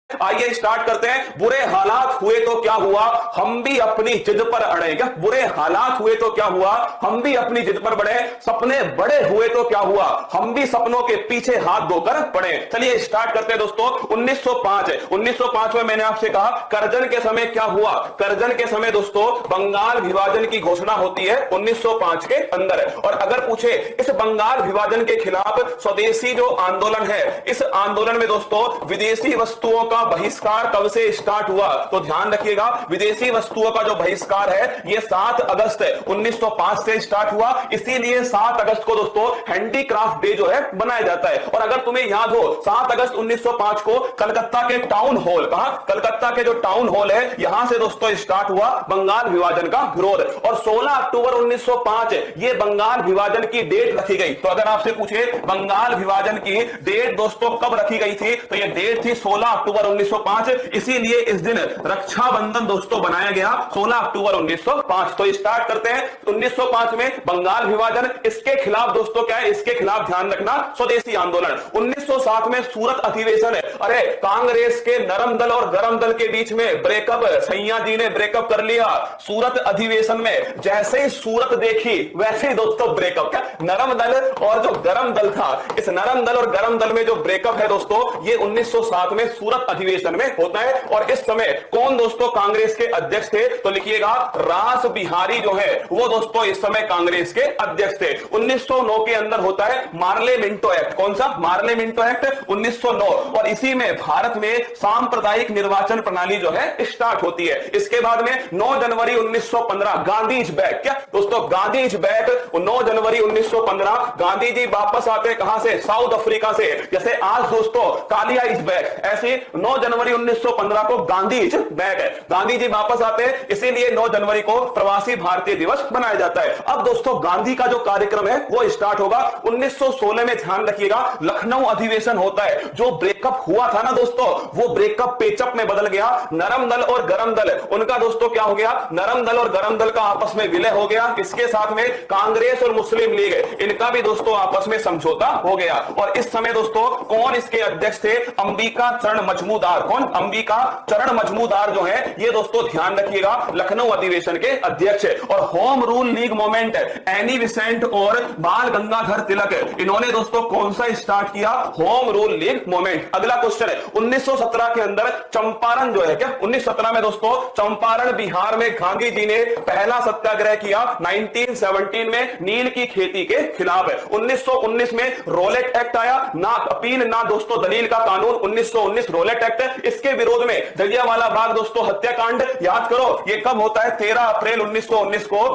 आइए स्टार्ट करते हैं। बुरे हालात हुए तो क्या हुआ, हम भी अपनी जिद पर अड़े। क्या बुरे हालात हुए तो क्या हुआ, हम भी अपनी जिद पर बढ़े। सपने बड़े हुए तो क्या हुआ, हम भी सपनों के पीछे हाथ धोकर पड़े। चलिए स्टार्ट करते हैं दोस्तों। 1905 में मैंने आपसे कहा करजन के समय क्या हुआ। करजन के समय दोस्तों बंगाल विभाजन की घोषणा होती है 1905 के अंदर। और अगर पूछे इस बंगाल विभाजन के खिलाफ स्वदेशी जो आंदोलन है, इस आंदोलन में दोस्तों विदेशी वस्तुओं का बहिष्कार कब से स्टार्ट हुआ, तो ध्यान रखिएगा विदेशी वस्तुओं का जो बहिष्कार है ये 7 अगस्त 1905 से स्टार्ट हुआ। इसीलिए 7 अगस्त को दोस्तों हैंडीक्राफ्ट डे जो है बनाया जाता है। और अगर तुम्हें याद हो 7 अगस्त 1905 को कलकत्ता के टाउन हॉल, कहां, कलकत्ता के जो टाउन हॉल है यहां से दोस्तों स्टार्ट हुआ बंगाल विभाजन का विरोध। और 16 अक्टूबर 1905 ये बंगाल विभाजन की डेट रखी गई। तो अगर आपसे पूछे बंगाल विभाजन की डेट दोस्तों कब रखी गई थी, तो ये डेट थी 16 अक्टूबर 1905। इसीलिए इस दिन रक्षाबंधन दोस्तों बनाया गया 16 अक्टूबर 1905। तो स्टार्ट करते हैं 1905 में बंगाल विभाजन। इसके खिलाफ दोस्तों क्या है, इसके खिलाफ ध्यान रखना स्वदेशी आंदोलन। 1907 में सूरत अधिवेशन है। अरे कांग्रेस के नरम दल और गरम दल के बीच में ब्रेकअप, सैया जी ने ब्रेकअप कर लिया सूरत अधिवेशन में। जैसे ही सूरत देखी वैसे ही दोस्तों ब्रेकअप। क्या नरम दल और जो गरम दल था, इस नरम दल और गरम दल में जो ब्रेकअप है दोस्तों ये 1907 में सूरत अधिवेशन में होता है। और इस समय कौन दोस्तों कांग्रेस के अध्यक्ष थे, तो लिखिएगा रास बिहारी जो है वो दोस्तों इस समय कांग्रेस के अध्यक्ष थे। 1909 के अंदर होता है मार्ले मिंटो एक्ट। कौन सा, मार्ले मिंटो एक्ट 1909। और इसी में भारत में सांप्रदायिक निर्वाचन प्रणाली जो है स्टार्ट होती है। इसके बाद में 9 जनवरी 1915 गांधीज बैक। क्या दोस्तों, गांधीज बैक 9 जनवरी 1915 गांधी जी वापस आते हैं कहां से, साउथ अफ्रीका से। जैसे आज दोस्तों कालिया इज बैक, ऐसे 9 जनवरी 1915 को गांधी इज बैक है, गांधी जी वापस आते हैं। इसीलिए 9 जनवरी को प्रवासी भारतीय दिवस मनाया जाता है। अब दोस्तों गांधी का जो कार्यक्रम है वो स्टार्ट होगा 1916 में। ध्यान रखिएगा लखनऊ अधिवेशन होता है। जो ब्रेकअप हुआ था ना दोस्तों वो ब्रेकअप पेचअप में बदल गया। नरम दल और गरम दल उनका दोस्तों क्या हो गया, नरम दल और गरम दल का आपस में विलय हो गया। इसके साथ में कांग्रेस और मुस्लिम लीग इनका भी दोस्तों आपस में समझौता हो गया। और इस समय दोस्तों कौन इसके अध्यक्ष थे, अंबिका चरण मजमूदार। कौन, अंबिका चरण मजमूदार जो है ये दोस्तों ध्यान रखिएगा लखनऊ अधिवेशन के अध्यक्ष है। और home rule league movement any Besant और बाल गंगाधर तिलक इन्होंने दोस्तों कौन सा स्टार्ट किया, होम रूल लीग मूवमेंट। अगला क्वेश्चन है 1917 के अंदर चंपारण जो है, क्या 1917 में दोस्तों चंपारण बिहार में गांधी जी ने पहला सत्याग्रह किया 1917 में नील की खेती के खिलाफ है। 1919 में रोलेट एक्ट आया, ना अपील ना दोस्तों दलील का कानून 1919 रोलेट एक्ट। इसके विरोध में जलियांवाला बाग दोस्तों हत्याकांड याद करो ये कब होता है, 13 अप्रैल 1919 को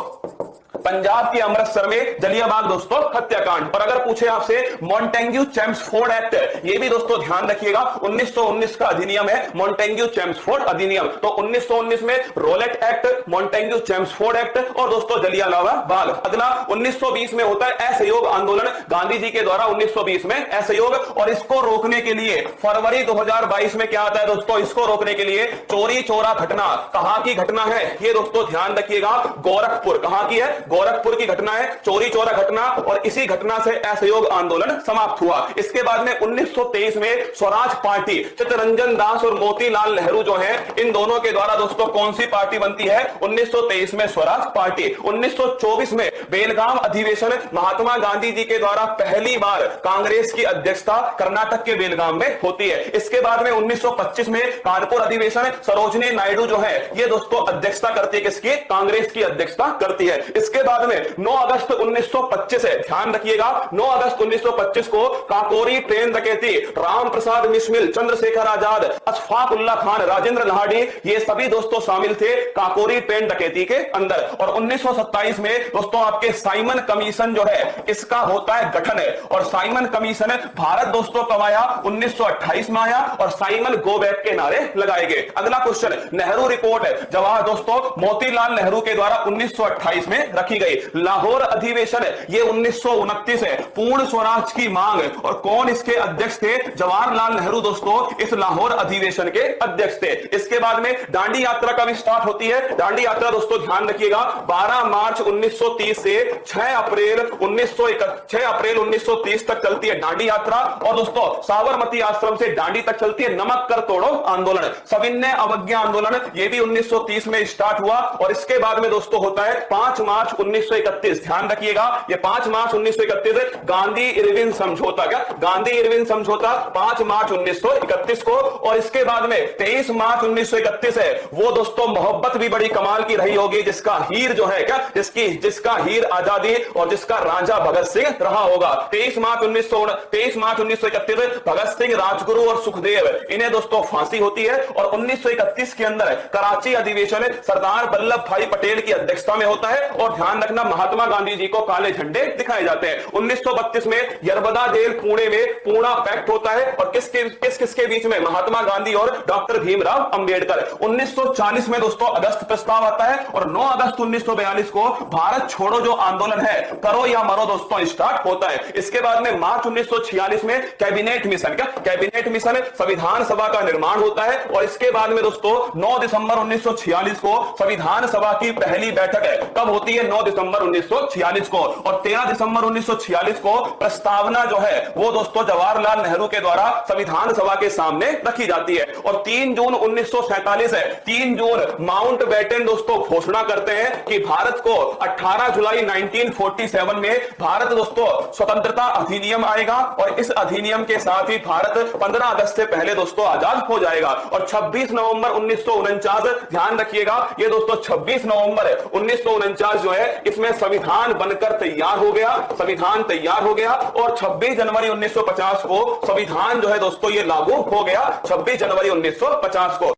पंजाब के अमृतसर में जलियांवाला दोस्तों हत्याकांड। और अगर पूछे आपसे मॉन्टेग्यू चेम्सफोर्ड एक्ट, ये भी दोस्तों ध्यान रखिएगा 1919 का अधिनियम है मॉन्टेग्यू चेम्सफोर्ड अधिनियम। तो 1919 में Rowlatt Act, Montagu Chelmsford Act और दोस्तों जलियांवाला बाग। अगला 1920 में होता है असहयोग आंदोलन गांधी जी के द्वारा 1920 में असहयोग। और इसको रोकने के लिए फरवरी 2022 में क्या आता है दोस्तों, इसको रोकने के लिए चोरी चोरा घटना। कहां की घटना है ये दोस्तों ध्यान रखिएगा, गोरखपुर। कहां की है, गोरखपुर की घटना है चोरी चोरा घटना। और इसी घटना से असहयोग आंदोलन समाप्त हुआ। इसके बाद में 1923 में स्वराज पार्टी चित्तरंजन दास और मोतीलाल नेहरू जो है इन दोनों के द्वारा दोस्तों कौन सी पार्टी बनती है, 1923 में स्वराज पार्टी। 1924 में बेलगाम अधिवेशन महात्मा गांधी जी के द्वारा पहली बार कांग्रेस की अध्यक्षता कर्नाटक के बेलगाम में होती है। इसके बाद में 1925 में कानपुर अधिवेशन सरोजनी नायडू जो है ये दोस्तों अध्यक्षता करती है, किसकी, कांग्रेस की अध्यक्षता करती है। इसके बाद में 9 अगस्त 1925 है, ध्यान रखिएगा 9 अगस्त 1925 को काकोरी ट्रेन डकैती राम प्रसाद बिस्मिल, चंद्रशेखर आजाद, अशफाक उल्ला खान, राजेंद्र लाहाड़ी ये सभी दोस्तों शामिल थे काकोरी ट्रेन डकैती के अंदर। और 1927 में दोस्तों आपके साइमन कमीशन जो है इसका होता है गठन है। और साइमन कमीशन भारत दोस्तों कब आया, 1928 में आया। और साइमन गो बैक के नारे लगाए गए। अगला क्वेश्चन नेहरू रिपोर्ट है जवाहर दोस्तों मोतीलाल नेहरू के द्वारा 1928 में रखी रखी गई। लाहौर अधिवेशन ये 1929 है। पूर्ण स्वराज की मांग, और कौन इसके अध्यक्ष थे? जवाहरलाल नेहरू दोस्तों इस लाहौर अधिवेशन के अध्यक्ष थे। इसके बाद में दांडी यात्रा कब स्टार्ट होती है? दांडी यात्रा दोस्तों ध्यान रखिएगा 12 मार्च 1930 से 6 अप्रैल 1930 तक चलती है दांडी यात्रा। और दोस्तों साबरमती आश्रम से दांडी तक चलती है नमक कर तोड़ो आंदोलन, सविनय अवज्ञा आंदोलन, ये भी 1930 में स्टार्ट हुआ। और इसके बाद में दोस्तों होता है 5 मार्च 1931, ध्यान रखिएगा ये 5 मार्च 1931 गांधी इरविन समझौता। क्या गांधी इरविन समझौता 5 मार्च 1931 को। और इसके बाद में 23 मार्च 1931 है, वो दोस्तों मोहब्बत भी बड़ी कमाल की रही होगी, जिसका हीर जो है क्या जिसका हीर आजादी और जिसका राजा भगत सिंह रहा होगा। 23 मार्च 1931 भगत सिंह, राजगुरु और सुखदेव इन्हें दोस्तों फांसी होती है। और 1931 के अंदर कराची अधिवेशन सरदार वल्लभ भाई पटेल की अध्यक्षता में होता है। और ध्यान रखना महात्मा गांधी जी को काले झंडे दिखाए जाते हैं। 1932 में यरबदा जेल पुणे में पूर्णा पैक्ट होता है। और किसके बीच में? महात्मा गांधी और डॉक्टर भीमराव अंबेडकर। 1940 में दोस्तों अगस्त प्रस्ताव आता है। और 9 अगस्त 1942 को भारत छोड़ो जो आंदोलन है, करो या मरो दोस्तों, स्टार्ट होता है। इसके बाद में मार्च 1946 में कैबिनेट मिशन, क्या कैबिनेट मिशन संविधान सभा का निर्माण होता है। और इसके बाद में दोस्तों 9 दिसंबर 1946 को संविधान सभा की पहली बैठक है। कब होती है? 9 दिसंबर 1946 को। और 13 दिसंबर 1946 को प्रस्तावना जो है वो दोस्तों जवाहरलाल नेहरू के द्वारा संविधान सभा के सामने रखी जाती है। और 3 जून 1947 है, 3 जून माउंट बेटन दोस्तों घोषणा करते हैं कि भारत को 18 जुलाई 1947 में भारत दोस्तों स्वतंत्रता अधिनियम आएगा। और इस अधिनियम के साथ ही भारत 15 अगस्त से पहले दोस्तों आजाद हो जाएगा। और 26 नवंबर 1949 ध्यान रखिएगा ये दोस्तों 26 नवंबर 1949 जो है इसमें संविधान बनकर तैयार हो गया, संविधान तैयार हो गया। और 26 जनवरी 1950 को संविधान जो है दोस्तों ये लागू हो गया, 26 जनवरी 1950 को।